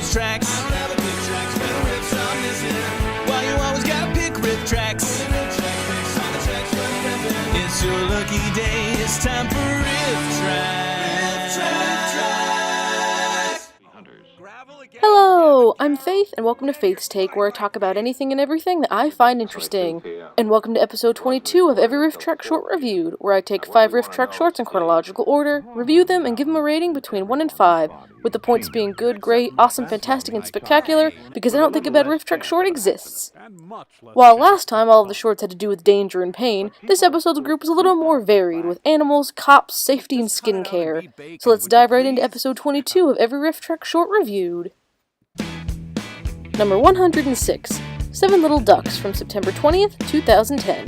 Rifftrax. Why you always gotta pick Rifftrax? It's your lucky day, it's time for Rifftrax. Hello, I'm Faith, and welcome to Faith's Take, where I talk about anything and everything that I find interesting. And welcome to episode 22 of Every Rifftrax Short Reviewed, where I take 5 Rifftrax shorts in chronological order, review them, and give them a rating between 1 and 5, with the points being good, great, awesome, fantastic, and spectacular, because I don't think a bad Rifftrax short exists. While last time all of the shorts had to do with danger and pain, this episode's group was a little more varied, with animals, cops, safety, and skincare. So let's dive right into episode 22 of Every Rifftrax Short Reviewed. Number 106, 7 Little Ducks from September 20th, 2010.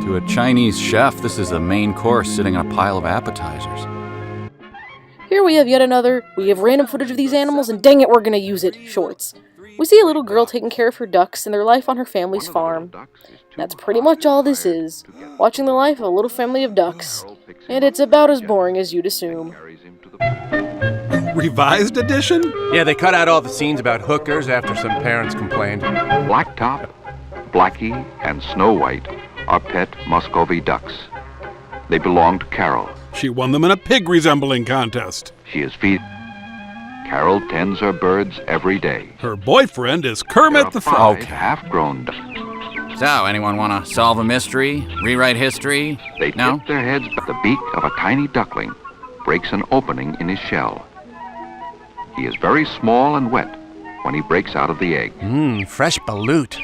To a Chinese chef, this is the main course sitting on a pile of appetizers. Here we have yet another, we have random footage of these animals and dang it, we're gonna use it, shorts. We see a little girl taking care of her ducks and their life on her family's farm. That's pretty much all this is, watching the life of a little family of ducks. And it's about as boring as you'd assume. Revised edition? Yeah, they cut out all the scenes about hookers after some parents complained. Blacktop, Blackie, and Snow White are pet Muscovy ducks. They belong to Carol. She won them in a pig-resembling contest. She is feed. Carol tends her birds every day. Her boyfriend is Kermit the There are Frog. 5 half-grown ducks. So, anyone want to solve a mystery? Rewrite history? They No? tip their heads, but the beak of a tiny duckling breaks an opening in his shell. He is very small and wet when he breaks out of the egg. Fresh balut.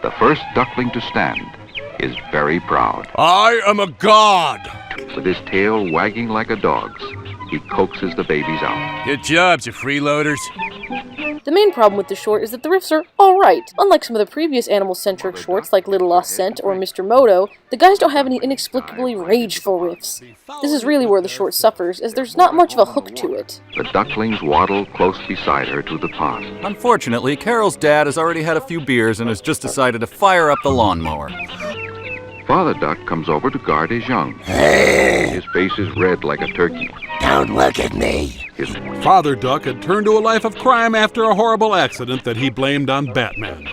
The first duckling to stand is very proud. I am a god! With his tail wagging like a dog's, he coaxes the babies out. Good jobs, you freeloaders. The main problem with the short is that the riffs are alright. Unlike some of the previous animal-centric shorts like Little Lost Scent or Mr. Moto, the guys don't have any inexplicably rageful riffs. This is really where the short suffers, as there's not much of a hook to it. The ducklings waddle close beside her to the pond. Unfortunately, Carol's dad has already had a few beers and has just decided to fire up the lawnmower. Father duck comes over to guard his young. His face is red like a turkey. Don't look at me. His Father Duck had turned to a life of crime after a horrible accident that he blamed on Batman,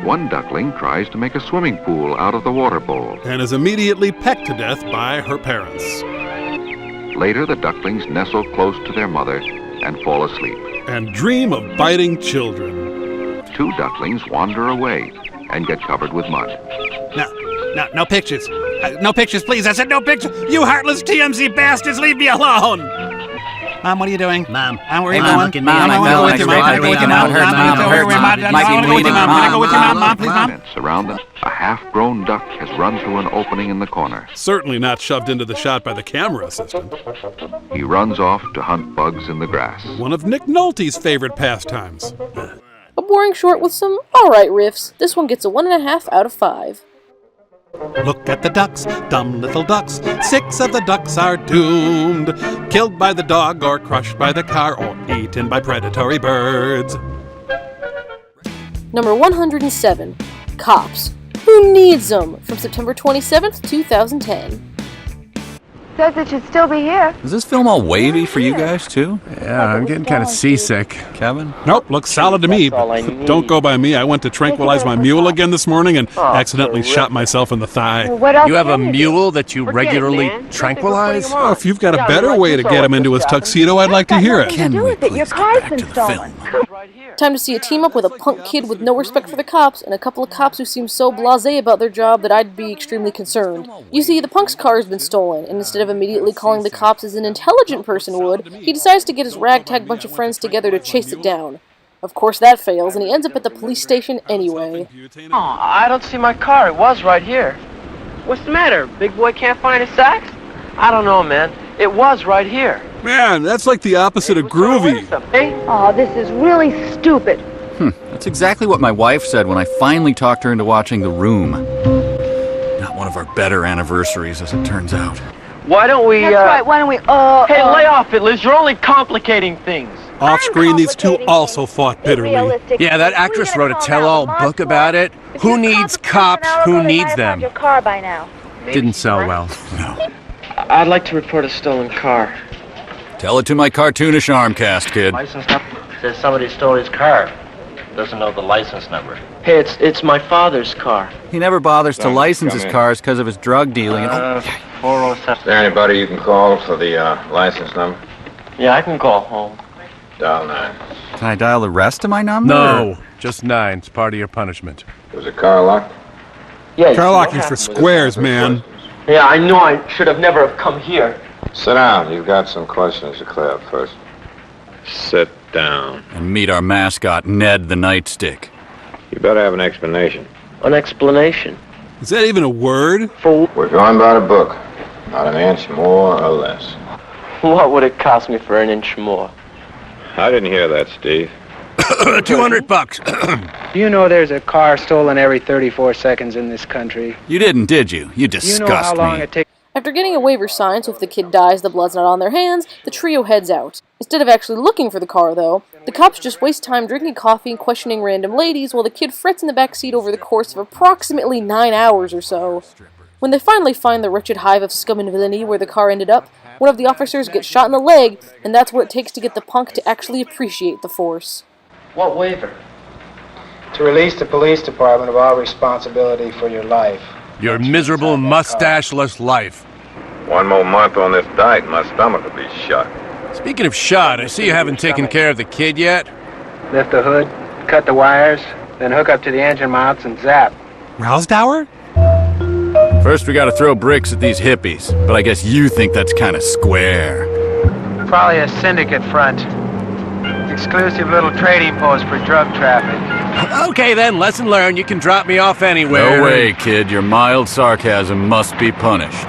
one duckling tries to make a swimming pool out of the water bowl. and is immediately pecked to death by her parents, Later, the ducklings nestle close to their mother and fall asleep. and dream of biting children. 2 ducklings wander away and get covered with mud. No pictures. No pictures, please. I said no pictures. You heartless TMZ bastards, leave me alone. Mom, what are you doing? Mom, where hey, are you Mom, going? look at me. Mom, I fell like a rabbit waking out. Hurts, Mom, hurts, Mom. Might be bleeding. Can I go with you, Mom? Please, Mom. Plants around them. A half-grown duck has run through an opening in the corner. Certainly not shoved into the shot by the camera assistant. He runs off to hunt bugs in the grass. One of Nick Nolte's favorite pastimes. A boring short with some alright riffs. This one gets a 1.5 out of 5. Look at the ducks, dumb little ducks. 6 of the ducks are doomed. Killed by the dog or crushed by the car or eaten by predatory birds. Number 107, Cops. Who Needs 'Em? From September 27th, 2010. Says it should still be here. Is this film all wavy for you guys, too? Yeah, I'm getting kind of seasick. Kevin? Nope, looks solid to me. Don't go by me. I went to tranquilize my mule again this morning and accidentally shot myself in the thigh. What else You have a can do? mule that you Forget it, regularly man. tranquilize? Oh, if you've got a better way to get him into his tuxedo, I'd like to hear it. Can do we with it? Your please car's get back been to the stolen. film? Time to see a team up with a punk kid with no respect for the cops, and a couple of cops who seem so blasé about their job that I'd be extremely concerned. You see, the punk's car has been stolen, and instead of immediately calling the cops as an intelligent person would, he decides to get his ragtag bunch of friends together to chase it down. Of course that fails, and he ends up at the police station anyway. Oh, I don't see my car. It was right here. What's the matter? Big boy can't find his sax? I don't know, man. It was right here. Man, that's like the opposite of groovy. Oh, this is really stupid. That's exactly what my wife said when I finally talked her into watching The Room. Not one of our better anniversaries, as it turns out. Why don't we, That's right, why don't we, Hey, lay off it, Liz. You're only complicating things. Off screen, these two also fought bitterly. Yeah, that actress wrote a tell-all book about it. Who needs cops? Who needs them? Your car by now. Didn't sell well. No. I'd like to report a stolen car. Tell it to my cartoonish arm cast, kid. License number? Says somebody stole his car. Doesn't know the license number. Hey, it's my father's car. He never bothers to license his cars because of his drug dealing. 407. Is there anybody you can call for the license number? Yeah, I can call home. Dial 9. Can I dial the rest of my number? No, just 9. It's part of your punishment. Was the car locked? Yeah. Car locking's for squares, man. Yeah, I know I should have never have come here. Sit down. You've got some questions to clear up first. Sit down. And meet our mascot, Ned the Nightstick. You better have an explanation. An explanation? Is that even a word? We're going by the book. Not an inch more or less. What would it cost me for an inch more? I didn't hear that, Steve. $200. Do you know there's a car stolen every 34 seconds in this country? You didn't, did you? You disgust Do you know how long me. it takes? After getting a waiver signed so if the kid dies, the blood's not on their hands, the trio heads out. Instead of actually looking for the car, though, the cops just waste time drinking coffee and questioning random ladies while the kid frets in the back seat over the course of approximately 9 hours or so. When they finally find the wretched hive of scum and villainy where the car ended up, one of the officers gets shot in the leg, and that's what it takes to get the punk to actually appreciate the force. What waiver? To release the police department of all responsibility for your life. Your miserable mustache-less life. One more month on this diet, my stomach will be shot. Speaking of shot, I see you haven't taken care of the kid yet. Lift the hood, cut the wires, then hook up to the engine mounts and zap. Rousdower? First, we gotta throw bricks at these hippies, but I guess you think that's kinda square. Probably a syndicate front. Exclusive little trading post for drug traffic. Okay then, lesson learned. You can drop me off anywhere. No way, kid. Your mild sarcasm must be punished.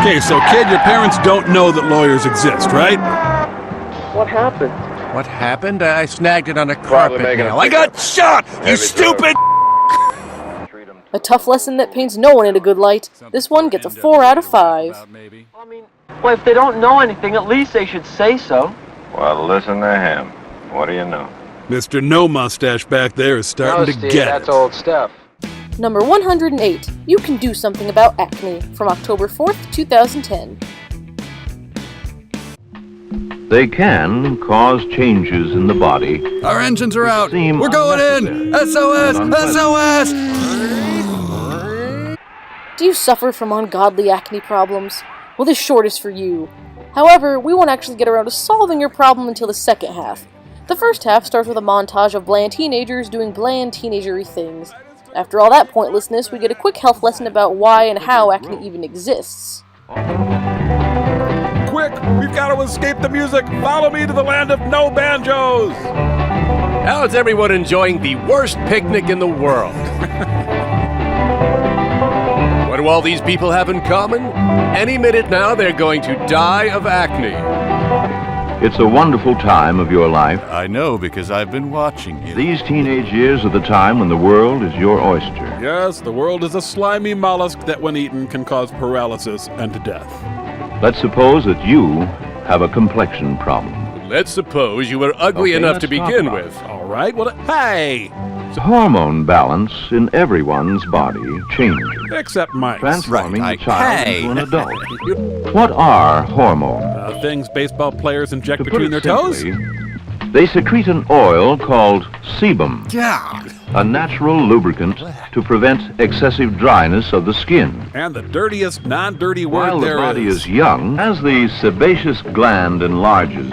Okay, so kid, your parents don't know that lawyers exist, right? What happened? What happened? I snagged it on a Probably carpet making a nail. I got shot! You stupid! A tough lesson that paints no one in a good light. This one gets a 4 out of 5. I mean, well, if they don't know anything, at least they should say so. Well, listen to him. What do you know? Mr. No Mustache back there is starting to Steve, get that's it. old stuff. Number 108, You Can Do Something About Acne, from October 4th, 2010. They can cause changes in the body. Our engines are out. Seem We're going in. SOS! SOS! Do you suffer from ungodly acne problems? Well, this short is for you. However, we won't actually get around to solving your problem until the second half. The first half starts with a montage of bland teenagers doing bland teenagery things. After all that pointlessness, we get a quick health lesson about why and how acne even exists. Quick, we've got to escape the music. Follow me to the land of no banjos. How's everyone enjoying the worst picnic in the world? What do all these people have in common? Any minute now, they're going to die of acne. It's a wonderful time of your life. I know because I've been watching you. These teenage years are the time when the world is your oyster. Yes, the world is a slimy mollusk that when eaten can cause paralysis and death. Let's suppose that you have a complexion problem. Let's suppose you were ugly enough to begin with. All right, well, hey! Hormone balance in everyone's body changes, Except Mike's. transforming Right, the child hey. into an adult. What are hormones? Things baseball players inject To put between their it toes? simply, they secrete an oil called sebum, a natural lubricant to prevent excessive dryness of the skin. And the dirtiest non-dirty word While the there body is. is young, as the sebaceous gland enlarges,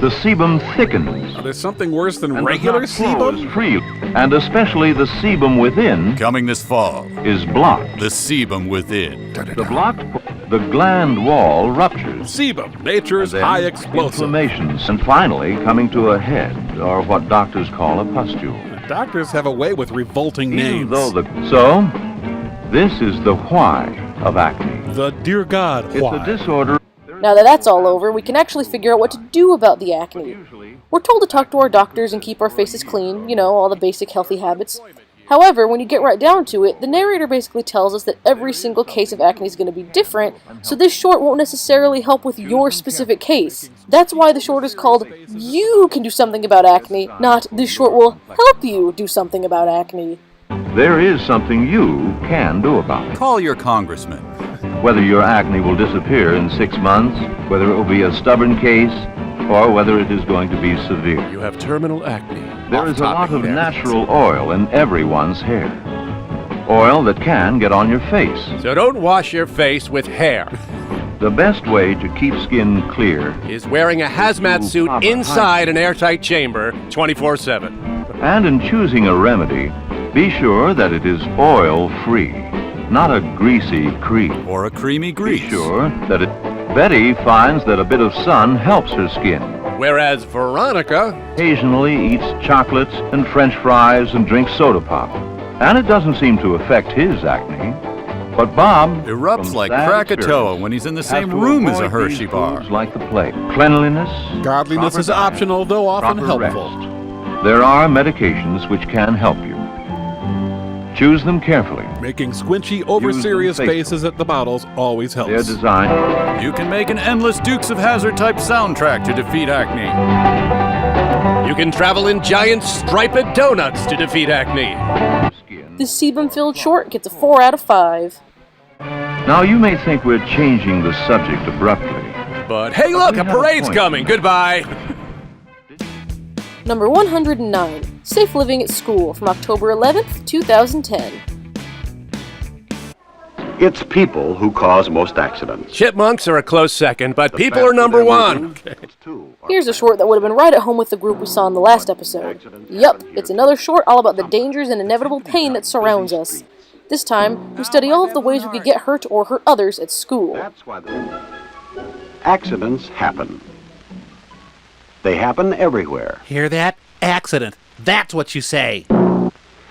the sebum thickens. There's something worse than and regular does not flow sebum? as freely, and especially the sebum within Coming this fall, is blocked. the sebum within. The gland wall ruptures. Sebum, nature's Then high explosive. inflammations, and finally coming to a head, or what doctors call a pustule. Doctors have a way with revolting names. So, this is the why of acne. The dear God, It's why? a disorder. Now that that's all over, we can actually figure out what to do about the acne. We're told to talk to our doctors and keep our faces clean, you know, all the basic healthy habits. However, when you get right down to it, the narrator basically tells us that every single case of acne is going to be different, so this short won't necessarily help with your specific case. That's why the short is called You Can Do Something About Acne, not This Short Will Help You Do Something About Acne. There is something you can do about it. Call your congressman. whether your acne will disappear in 6 months, whether it will be a stubborn case, or whether it is going to be severe. You have terminal acne. There is a lot of natural oil in everyone's hair. Oil that can get on your face. So don't wash your face with hair. The best way to keep skin clear is wearing a hazmat suit inside an airtight chamber 24/7. And in choosing a remedy, be sure that it is oil-free, not a greasy cream. Or a creamy grease. Be sure that Betty finds that a bit of sun helps her skin. Whereas Veronica occasionally eats chocolates and French fries and drinks soda pop. And it doesn't seem to affect his acne. But Bob erupts like Krakatoa when he's in the same room as a Hershey bar. Like the plague. Cleanliness, godliness is optional, though often helpful. Rest. There are medications which can help you. Choose them carefully. Making squinchy, over-serious faces at the bottles always helps. They're designed. You can make an endless Dukes of Hazzard type soundtrack to defeat acne. You can travel in giant striped donuts to defeat acne. This sebum-filled short gets a 4 out of 5. Now you may think we're changing the subject abruptly. But hey look, a parade's coming. Goodbye. Number 109, Safe Living at School, from October 11th, 2010. It's people who cause most accidents. Chipmunks are a close second, but people are number one. Here's a short that would have been right at home with the group we saw in the last episode. Yup, it's another short all about the dangers and inevitable pain that surrounds us. This time, we study all of the ways we could get hurt or hurt others at school. That's why accidents happen. They happen everywhere. Hear that? Accident. That's what you say.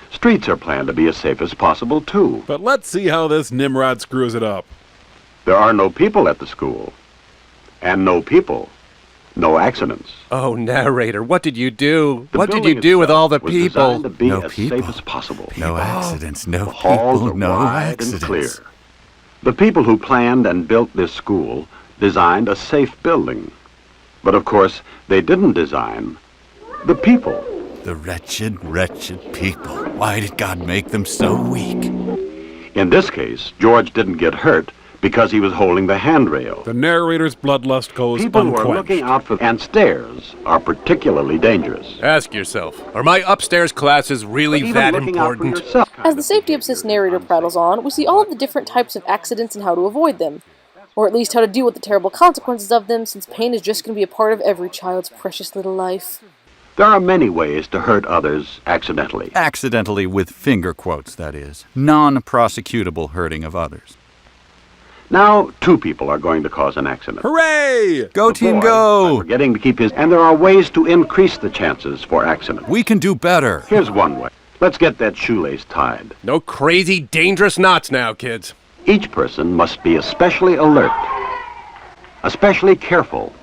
Streets are planned to be as safe as possible, too. But let's see how this Nimrod screws it up. There are no people at the school. And no people. No accidents. Oh, narrator, what did you do? What did you do with all the people? To be no as people. safe as possible. No accidents, no the halls people, are no wide accidents. And clear. The people who planned and built this school designed a safe building. But of course, they didn't design the people. The wretched, wretched people. Why did God make them so weak? In this case, George didn't get hurt because he was holding the handrail. The narrator's bloodlust goes People unquenched. who are looking out for and stairs are particularly dangerous. Ask yourself, are my upstairs classes really that important? As the safety-obsessed narrator prattles on, we see all of the different types of accidents and how to avoid them. Or at least how to deal with the terrible consequences of them, since pain is just going to be a part of every child's precious little life. There are many ways to hurt others accidentally. Accidentally, with finger quotes, that is. Non-prosecutable hurting of others. Now, two people are going to cause an accident. Hooray! Go team go! Forgetting to keep his... And there are ways to increase the chances for accidents. We can do better. Here's one way. Let's get that shoelace tied. No crazy, dangerous knots now, kids. Each person must be especially alert, especially careful,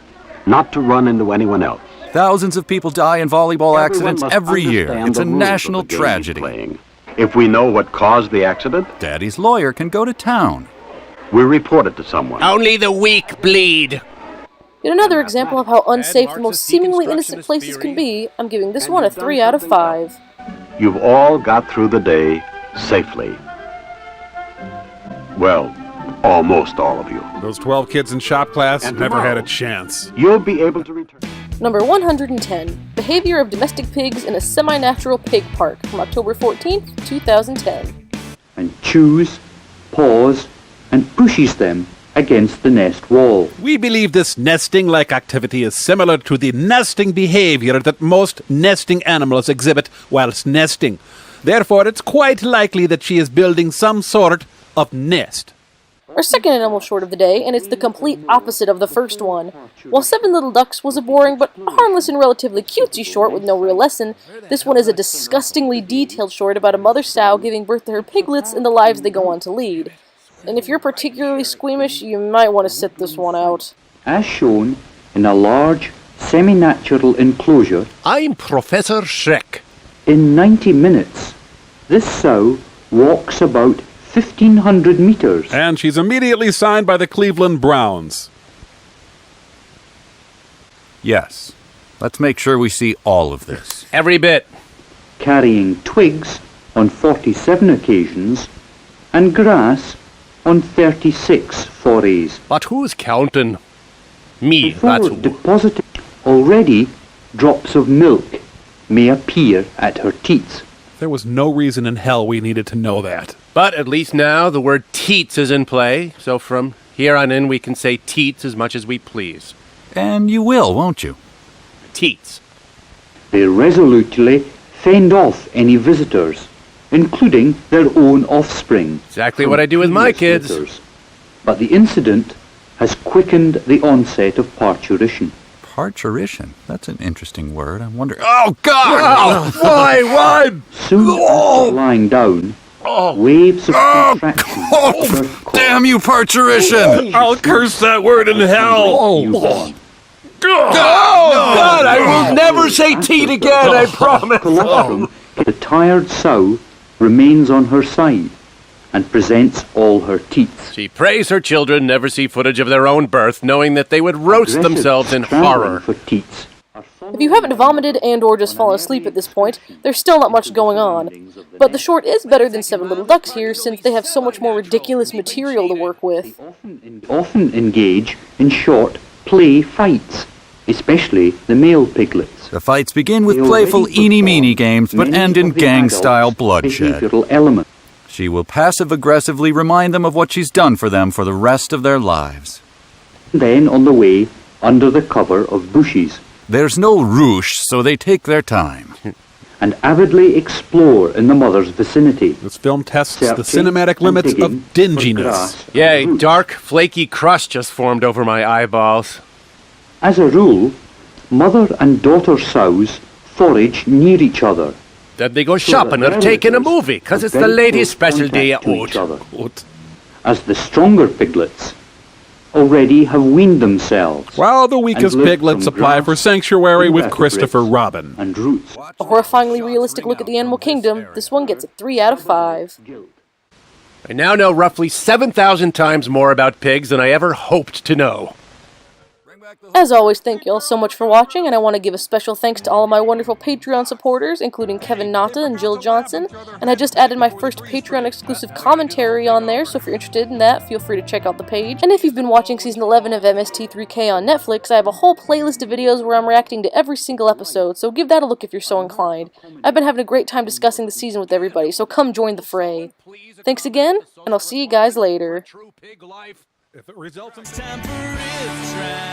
not to run into anyone else. Thousands of people die in volleyball accidents every year. It's a national tragedy. If we know what caused the accident, Daddy's lawyer can go to town. We report it to someone. Only the weak bleed. Yet another example of how unsafe the most seemingly innocent places can be, I'm giving this one a 3 out of 5. You've all got through the day safely. Well, almost all of you. Those 12 kids in shop class never had a chance. You'll be able to return. Number 110, Behavior of Domestic Pigs in a Semi-Natural Pig Park, from October 14th, 2010. And chews, paws, and pushes them against the nest wall. We believe this nesting-like activity is similar to the nesting behavior that most nesting animals exhibit whilst nesting. Therefore, it's quite likely that she is building some sort of nest. Our second animal short of the day, and it's the complete opposite of the first one. While 7 Little Ducks was a boring but harmless and relatively cutesy short with no real lesson, this one is a disgustingly detailed short about a mother sow giving birth to her piglets and the lives they go on to lead. And if you're particularly squeamish, you might want to sit this one out. As shown in a large, semi-natural enclosure, I'm Professor Shrek. In 90 minutes, this sow walks about 1,500 meters. And she's immediately signed by the Cleveland Browns. Yes. Let's make sure we see all of this. Every bit. Carrying twigs on 47 occasions, and grass on 36 forays. But who's counting? Me, Before that's who. depositing, already drops of milk may appear at her teats. There was no reason in hell we needed to know that. But at least now the word teats is in play, so from here on in we can say teats as much as we please. And you will, won't you? Teats. They resolutely fend off any visitors, including their own offspring. Exactly what I do with my kids. Litters. But the incident has quickened the onset of parturition. Parturition? That's an interesting word. I wonder... Oh, God! Oh, why? Soon after lying down, waves of contraction. Damn you, parturition! I'll curse that word in hell! Newborn. God, I will never say teat again, I promise! Colostrum, the tired sow remains on her side and presents all her teats. She prays her children never see footage of their own birth, knowing that they would roast themselves in horror. For teats. If you haven't vomited and or just fallen asleep at this point, there's still not much going on. But the short is better than Seven Little Ducks here, since they have so much more ridiculous material to work with. Often engage in short play fights, especially the male piglets. The fights begin with playful eeny-meeny games, but end in gang-style bloodshed. Element. She will passive-aggressively remind them of what she's done for them for the rest of their lives. Then on the way, under the cover of bushes. There's no ruche, so they take their time. And avidly explore in the mother's vicinity. This film tests the cinematic limits of dinginess. Yay, dark, flaky crust just formed over my eyeballs. As a rule, mother and daughter sows forage near each other. Then they go shopping or taking a movie, because it's the ladies' special day at Oat. As the stronger piglets already have weaned themselves. While the weakest piglets apply for sanctuary with Christopher Robin. And roots. A horrifyingly realistic look at the animal kingdom, this one gets a 3 out of 5. I now know roughly 7,000 times more about pigs than I ever hoped to know. As always, thank you all so much for watching, and I want to give a special thanks to all of my wonderful Patreon supporters, including Kevin Nata and Jill Johnson, and I just added my first Patreon-exclusive commentary on there, so if you're interested in that, feel free to check out the page. And if you've been watching Season 11 of MST3K on Netflix, I have a whole playlist of videos where I'm reacting to every single episode, so give that a look if you're so inclined. I've been having a great time discussing the season with everybody, so come join the fray. Thanks again, and I'll see you guys later. If it results in time for Rifftrax.